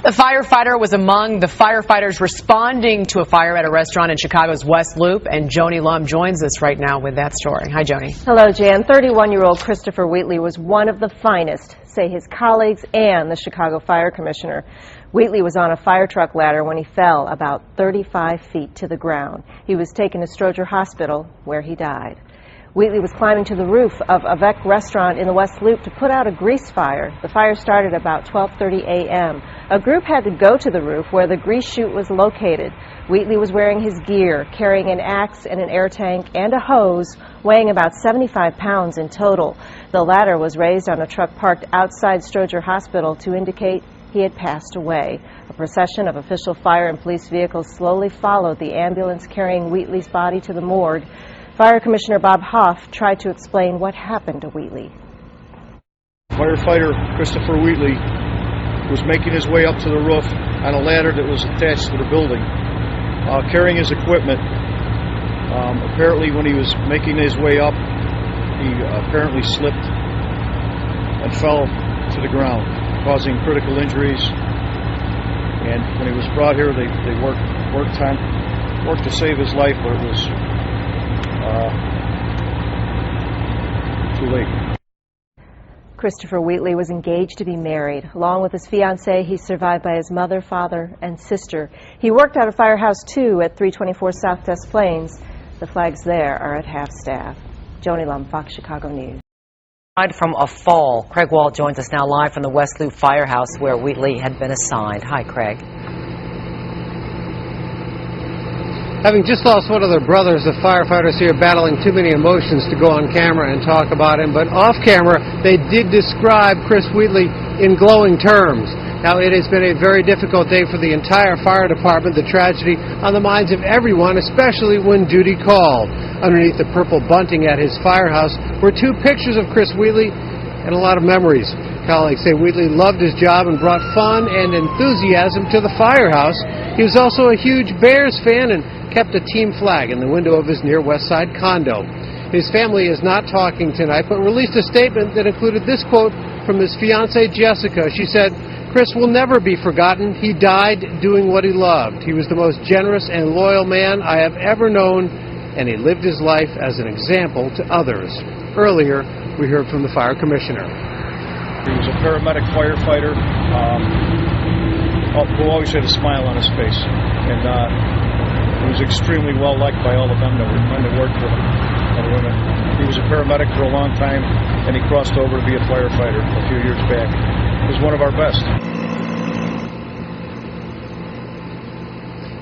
The firefighter was among the firefighters responding to a fire at a restaurant in Chicago's West Loop, and Joni Lum joins us right now with that story. Hi, Joni. Hello, Jan. 31-year-old Christopher Wheatley was one of the finest, say his colleagues and the Chicago Fire Commissioner. Wheatley was on a fire truck ladder when he fell about 35 feet to the ground. He was taken to Stroger Hospital, where he died. Wheatley was climbing to the roof of a Dept restaurant in the West Loop to put out a grease fire. The fire started about 12:30 a.m. A group had to go to the roof where the grease chute was located. Wheatley was wearing his gear, carrying an axe and an air tank and a hose, weighing about 75 pounds in total. The ladder was raised on a truck parked outside Stroger Hospital to indicate he had passed away. A procession of official fire and police vehicles slowly followed the ambulance carrying Wheatley's body to the morgue. Fire Commissioner Bob Hoff tried to explain what happened to Wheatley. Firefighter Christopher Wheatley was making his way up to the roof on a ladder that was attached to the building, carrying his equipment. Apparently when he was making his way up, he apparently slipped and fell to the ground, causing critical injuries. And when he was brought here, they worked to save his life, but it was too late. Christopher Wheatley was engaged to be married. Along with his fiancée, he's survived by his mother, father, and sister. He worked out of Firehouse 2 at 324 South Des Plaines. The flags there are at half-staff. Joni Lum, Fox Chicago News. Died from a fall. Craig Wall joins us now live from the West Loop Firehouse where Wheatley had been assigned. Hi, Craig. Having just lost one of their brothers, the firefighters here battling too many emotions to go on camera and talk about him, but off camera they did describe Chris Wheatley in glowing terms. Now, it has been a very difficult day for the entire fire department, the tragedy on the minds of everyone, especially when duty called. Underneath the purple bunting at his firehouse were two pictures of Chris Wheatley and a lot of memories. Colleagues say Wheatley loved his job and brought fun and enthusiasm to the firehouse. He was also a huge Bears fan and kept a team flag in the window of his near West Side condo. His family is not talking tonight, but released a statement that included this quote from his fiancée Jessica. She said, "Chris will never be forgotten. He died doing what he loved. He was the most generous and loyal man I have ever known, and he lived his life as an example to others." Earlier, we heard from the fire commissioner. He was a paramedic firefighter who always had a smile on his face, and he was extremely well liked by all the men that worked with him and women. He was a paramedic for a long time, and he crossed over to be a firefighter a few years back. He was one of our best.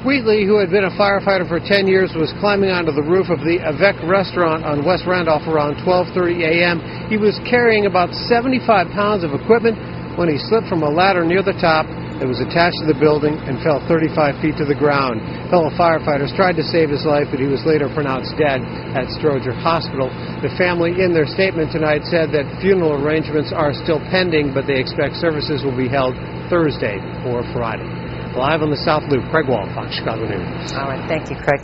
Wheatley, who had been a firefighter for 10 years, was climbing onto the roof of the Dept restaurant on West Randolph around 12:30 a.m. He was carrying about 75 pounds of equipment when he slipped from a ladder near the top that was attached to the building and fell 35 feet to the ground. Fellow firefighters tried to save his life, but he was later pronounced dead at Stroger Hospital. The family, in their statement tonight, said that funeral arrangements are still pending, but they expect services will be held Thursday or Friday. Live on the South Loop, Craig Wall, Fox Chicago News. All right, thank you, Craig.